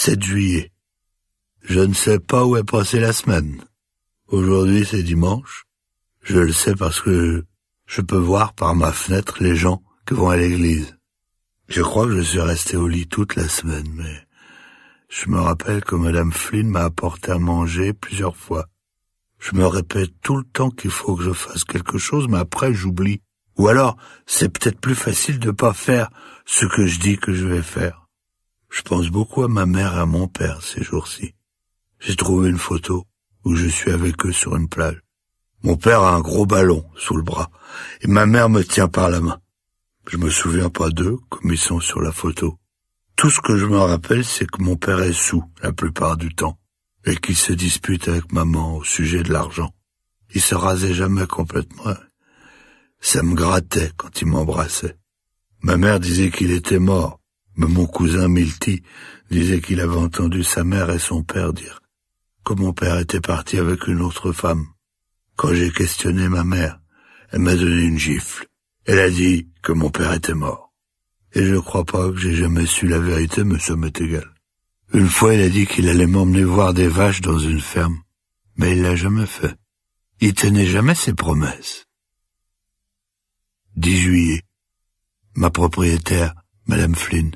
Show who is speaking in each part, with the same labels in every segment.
Speaker 1: 7 juillet. Je ne sais pas où est passée la semaine. Aujourd'hui, c'est dimanche. Je le sais parce que je peux voir par ma fenêtre les gens qui vont à l'église. Je crois que je suis resté au lit toute la semaine, mais je me rappelle que Madame Flynn m'a apporté à manger plusieurs fois. Je me répète tout le temps qu'il faut que je fasse quelque chose, mais après j'oublie. Ou alors, c'est peut-être plus facile de pas faire ce que je dis que je vais faire. Je pense beaucoup à ma mère et à mon père ces jours-ci. J'ai trouvé une photo où je suis avec eux sur une plage. Mon père a un gros ballon sous le bras et ma mère me tient par la main. Je me souviens pas d'eux comme ils sont sur la photo. Tout ce que je me rappelle, c'est que mon père est saoul la plupart du temps et qu'il se dispute avec maman au sujet de l'argent. Il se rasait jamais complètement. Ça me grattait quand il m'embrassait. Ma mère disait qu'il était mort, mais mon cousin Milty disait qu'il avait entendu sa mère et son père dire que mon père était parti avec une autre femme. Quand j'ai questionné ma mère, elle m'a donné une gifle. Elle a dit que mon père était mort. Et je crois pas que j'ai jamais su la vérité, mais ça m'est égal. Une fois, il a dit qu'il allait m'emmener voir des vaches dans une ferme, mais il l'a jamais fait. Il tenait jamais ses promesses. 10 juillet. Ma propriétaire, Madame Flynn,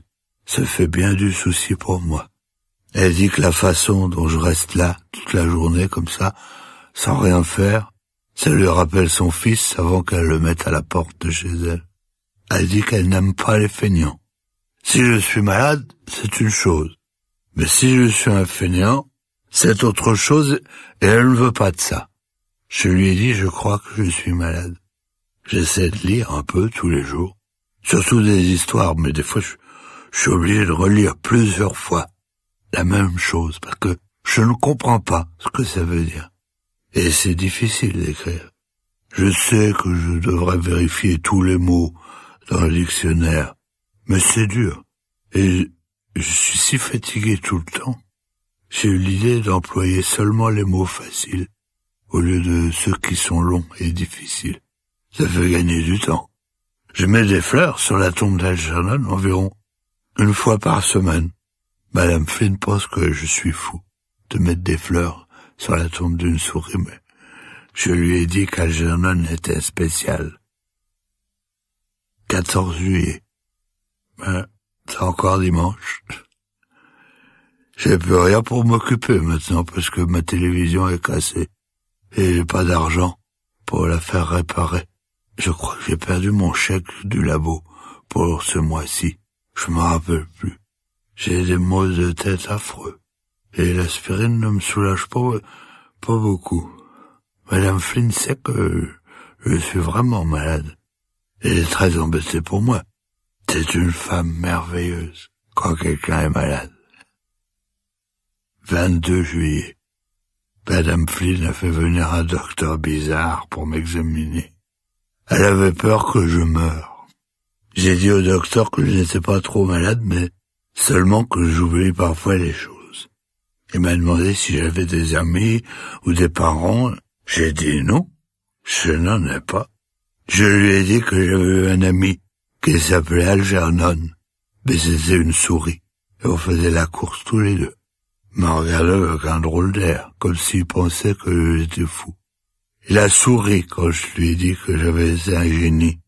Speaker 1: se fait bien du souci pour moi. Elle dit que la façon dont je reste là toute la journée comme ça, sans rien faire, ça lui rappelle son fils avant qu'elle le mette à la porte de chez elle. Elle dit qu'elle n'aime pas les feignants. Si je suis malade, c'est une chose. Mais si je suis un feignant, c'est autre chose et elle ne veut pas de ça. Je lui ai dit, je crois que je suis malade. J'essaie de lire un peu tous les jours, surtout des histoires, mais des fois je suis obligé de relire plusieurs fois la même chose parce que je ne comprends pas ce que ça veut dire. Et c'est difficile d'écrire. Je sais que je devrais vérifier tous les mots dans le dictionnaire, mais c'est dur. Et je suis si fatigué tout le temps. J'ai eu l'idée d'employer seulement les mots faciles, au lieu de ceux qui sont longs et difficiles. Ça fait gagner du temps. Je mets des fleurs sur la tombe d'Algernon environ une fois par semaine. Madame Flynn pense que je suis fou de mettre des fleurs sur la tombe d'une souris, mais je lui ai dit qu'Algernon était spécial. 14 juillet. C'est encore dimanche. J'ai plus rien pour m'occuper maintenant parce que ma télévision est cassée et j'ai pas d'argent pour la faire réparer. Je crois que j'ai perdu mon chèque du labo pour ce mois-ci. Je me rappelle plus. J'ai des maux de tête affreux. Et l'aspirine ne me soulage pas beaucoup. Madame Flynn sait que je suis vraiment malade. Elle est très embêtée pour moi. C'est une femme merveilleuse quand quelqu'un est malade. 22 juillet. Madame Flynn a fait venir un docteur bizarre pour m'examiner. Elle avait peur que je meure. J'ai dit au docteur que je n'étais pas trop malade, mais seulement que j'oublie parfois les choses. Il m'a demandé si j'avais des amis ou des parents. J'ai dit non, je n'en ai pas. Je lui ai dit que j'avais eu un ami qui s'appelait Algernon, mais c'était une souris, et on faisait la course tous les deux. Il m'a regardé avec un drôle d'air, comme s'il pensait que j'étais fou. Il a souri quand je lui ai dit que j'avais été un génie.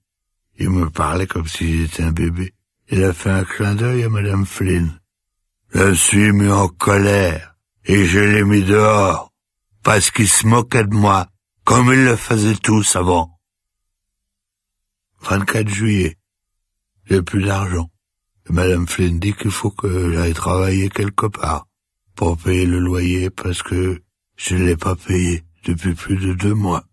Speaker 1: Il me parlait comme si j'étais un bébé. Il a fait un clin d'œil à Madame Flynn. Je me suis mis en colère et je l'ai mis dehors parce qu'il se moquait de moi, comme ils le faisaient tous avant. 24 juillet. J'ai plus d'argent. Et Madame Flynn dit qu'il faut que j'aille travailler quelque part pour payer le loyer parce que je ne l'ai pas payé depuis plus de 2 mois.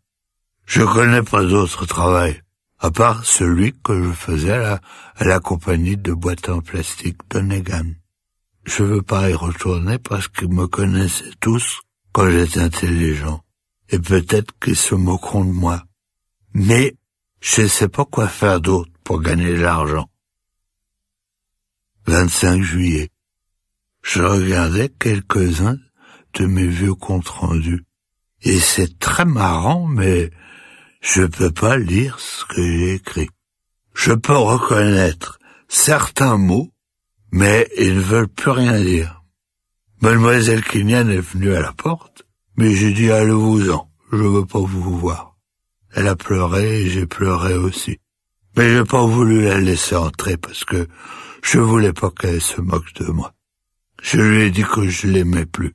Speaker 1: Je connais pas d'autre travail, à part celui que je faisais à la compagnie de boîtes en plastique Donegan. Je veux pas y retourner parce qu'ils me connaissaient tous quand j'étais intelligent. Et peut-être qu'ils se moqueront de moi. Mais je sais pas quoi faire d'autre pour gagner de l'argent. 25 juillet. Je regardais quelques-uns de mes vieux comptes rendus. Et c'est très marrant, mais je peux pas lire ce que j'ai écrit. Je peux reconnaître certains mots, mais ils ne veulent plus rien dire. Mademoiselle Kinian est venue à la porte, mais j'ai dit allez-vous-en, je veux pas vous voir. Elle a pleuré et j'ai pleuré aussi. Mais j'ai pas voulu la laisser entrer parce que je voulais pas qu'elle se moque de moi. Je lui ai dit que je l'aimais plus.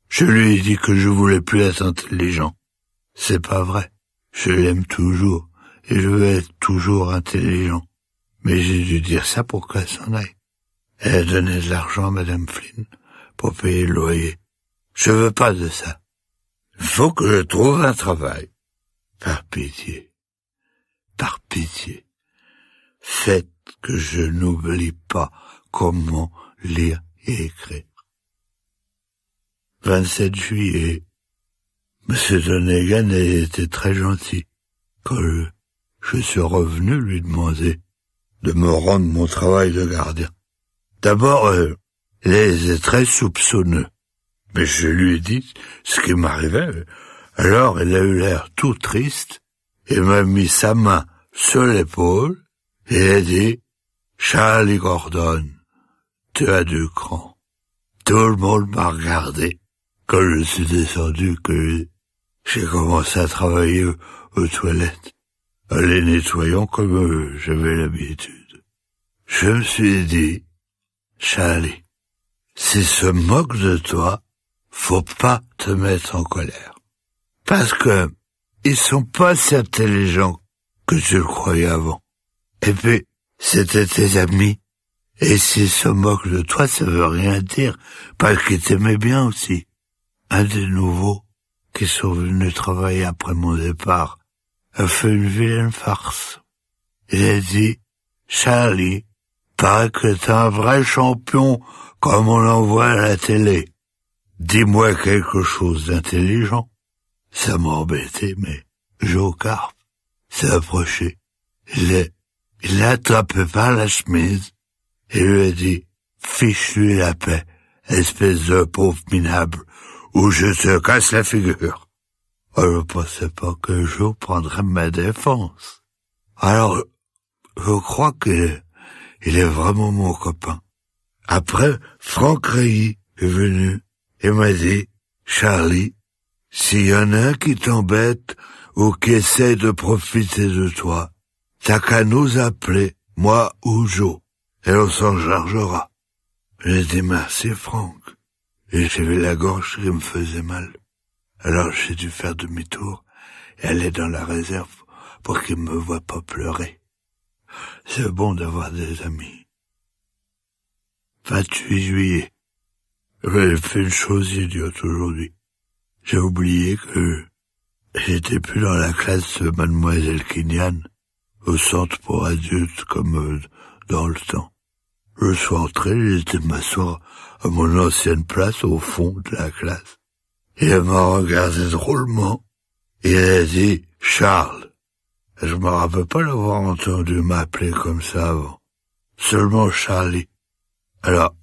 Speaker 1: Je lui ai dit que je voulais plus être intelligent. C'est pas vrai. Je l'aime toujours et je veux être toujours intelligent. Mais j'ai dû dire ça pour qu'elle s'en aille. Elle a donné de l'argent à Madame Flynn pour payer le loyer. Je veux pas de ça. Il faut que je trouve un travail. Par pitié. Par pitié. Faites que je n'oublie pas comment lire et écrire. 27 juillet. Monsieur Donegan a été très gentil. Quand je suis revenu lui demander de me rendre mon travail de gardien. D'abord, il était très soupçonneux. Mais je lui ai dit ce qui m'arrivait. Alors il a eu l'air tout triste et m'a mis sa main sur l'épaule et a dit « Charlie Gordon, tu as du cran. » Tout le monde m'a regardé. Quand je suis descendu, que j'ai commencé à travailler aux toilettes, en les nettoyant comme j'avais l'habitude. Je me suis dit « Charlie, s'ils se moquent de toi, faut pas te mettre en colère. Parce que ils sont pas si intelligents que tu le croyais avant. Et puis, c'était tes amis. Et s'ils se moquent de toi, ça veut rien dire, parce qu'ils t'aimaient bien aussi. » Un des nouveaux qui sont venus travailler après mon départ a fait une vilaine farce. Il a dit « Charlie, paraît que t'es un vrai champion comme on en voit à la télé. Dis-moi quelque chose d'intelligent. » Ça m'a embêté, mais Joe Carp s'est approché. Il l'a attrapé par la chemise et lui a dit « Fiche-lui la paix, espèce de pauvre minable, ou je te casse la figure. » Je ne pensais pas que Joe prendrait ma défense. Alors, je crois qu'il est vraiment mon copain. Après, Frank Reilly est venu et m'a dit « Charlie, s'il y en a un qui t'embête ou qui essaie de profiter de toi, t'as qu'à nous appeler, moi ou Joe, et on s'en chargera. » J'ai dit « Merci, Frank. » Et j'avais la gorge qui me faisait mal. Alors j'ai dû faire demi-tour et aller dans la réserve pour qu'il me voie pas pleurer. C'est bon d'avoir des amis. 28 juillet. J'ai fait une chose idiote aujourd'hui. J'ai oublié que j'étais plus dans la classe de Mademoiselle Kinian, au centre pour adultes comme dans le temps. Je suis entré, j'étais m'asseoir à mon ancienne place au fond de la classe. Et elle m'a regardé drôlement et elle a dit « Charles ». Je me rappelle pas l'avoir entendu m'appeler comme ça avant. Seulement Charlie. Alors,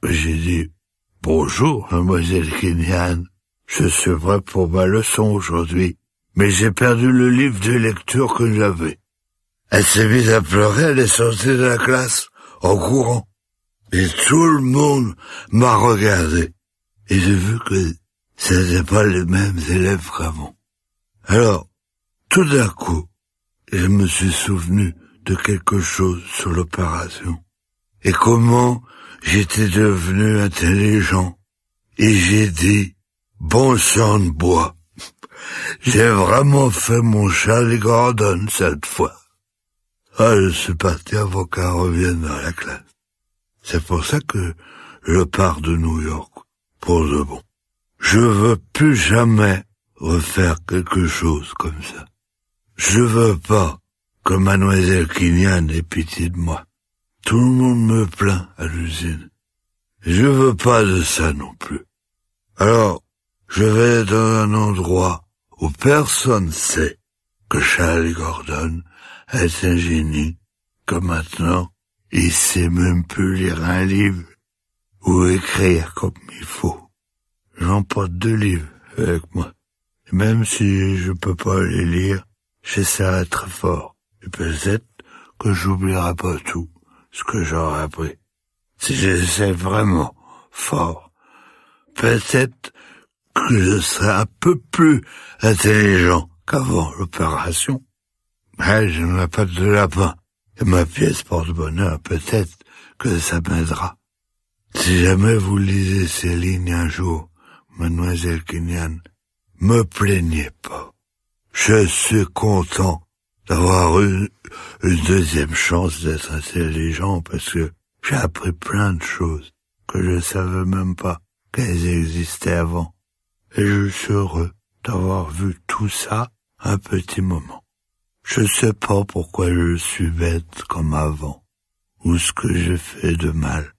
Speaker 1: j'ai dit « Bonjour, Mademoiselle Kinian. Je suis prêt pour ma leçon aujourd'hui, mais j'ai perdu le livre de lecture que j'avais. » Elle s'est mise à pleurer, elle est sortie de la classe en courant. Et tout le monde m'a regardé. Et j'ai vu que ce n'étaient pas les mêmes élèves qu'avant. Alors, tout d'un coup, je me suis souvenu de quelque chose sur l'opération. Et comment j'étais devenu intelligent. Et j'ai dit, bon sang de bois. J'ai vraiment fait mon Charlie Gordon cette fois. Ah, je suis parti avant qu'elle revienne dans la classe. C'est pour ça que je pars de New York, pour de bon. Je veux plus jamais refaire quelque chose comme ça. Je veux pas que Mademoiselle Kinian ait pitié de moi. Tout le monde me plaint à l'usine. Je veux pas de ça non plus. Alors, je vais dans un endroit où personne sait que Charlie Gordon est un génie, que maintenant, il sait même plus lire un livre ou écrire comme il faut. J'emporte 2 livres avec moi. Et même si je peux pas les lire, j'essaierai très fort. Et peut-être que j'oublierai pas tout ce que j'aurai appris. Si j'essaie vraiment fort. peut-être que je serai un peu plus intelligent qu'avant l'opération. Mais je n'ai pas de lapin. Et ma pièce porte-bonheur, peut-être que ça m'aidera. Si jamais vous lisez ces lignes un jour, mademoiselle Kenyan, me plaignez pas. Je suis content d'avoir eu une deuxième chance d'être intelligent parce que j'ai appris plein de choses que je savais même pas qu'elles existaient avant. Et je suis heureux d'avoir vu tout ça un petit moment. Je sais pas pourquoi je suis bête comme avant, ou ce que j'ai fait de mal.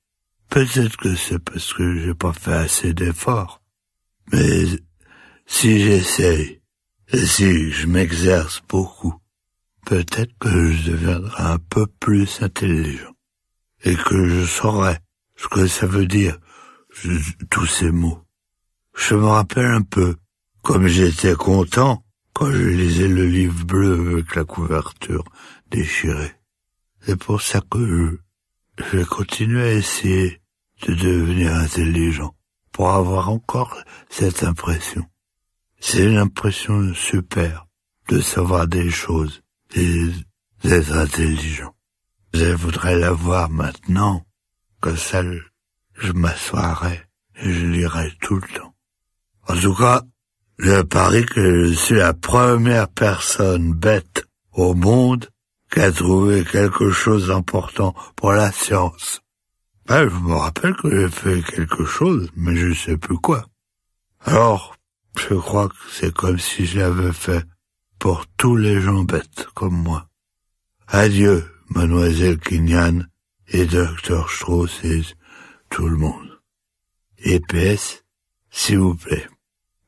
Speaker 1: Peut-être que c'est parce que j'ai pas fait assez d'efforts. Mais si j'essaye, et si je m'exerce beaucoup, peut-être que je deviendrai un peu plus intelligent, et que je saurai ce que ça veut dire, tous ces mots. Je me rappelle un peu, comme j'étais content quand je lisais le livre bleu avec la couverture déchirée. C'est pour ça que je vais continuer à essayer de devenir intelligent, pour avoir encore cette impression. C'est une impression super de savoir des choses et d'être intelligent. Je voudrais l'avoir maintenant, comme ça je m'assoirai et je lirai tout le temps. En tout cas, je parie que je suis la première personne bête au monde qui a trouvé quelque chose d'important pour la science. Je me rappelle que j'ai fait quelque chose, mais je sais plus quoi. Alors, je crois que c'est comme si je l'avais fait pour tous les gens bêtes comme moi. Adieu, mademoiselle Kenyan et Dr Strauss et tout le monde. Et PS, s'il vous plaît,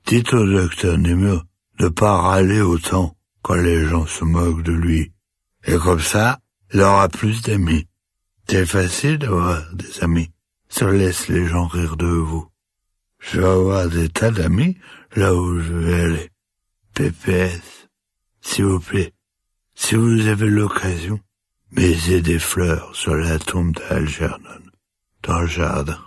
Speaker 1: dites au docteur Nemur de pas râler autant quand les gens se moquent de lui. Et comme ça, il aura plus d'amis. C'est facile d'avoir des amis. Ça laisse les gens rire de vous. Je vais avoir des tas d'amis là où je vais aller. PPS, s'il vous plaît, si vous avez l'occasion, mettez des fleurs sur la tombe d'Algernon dans le jardin.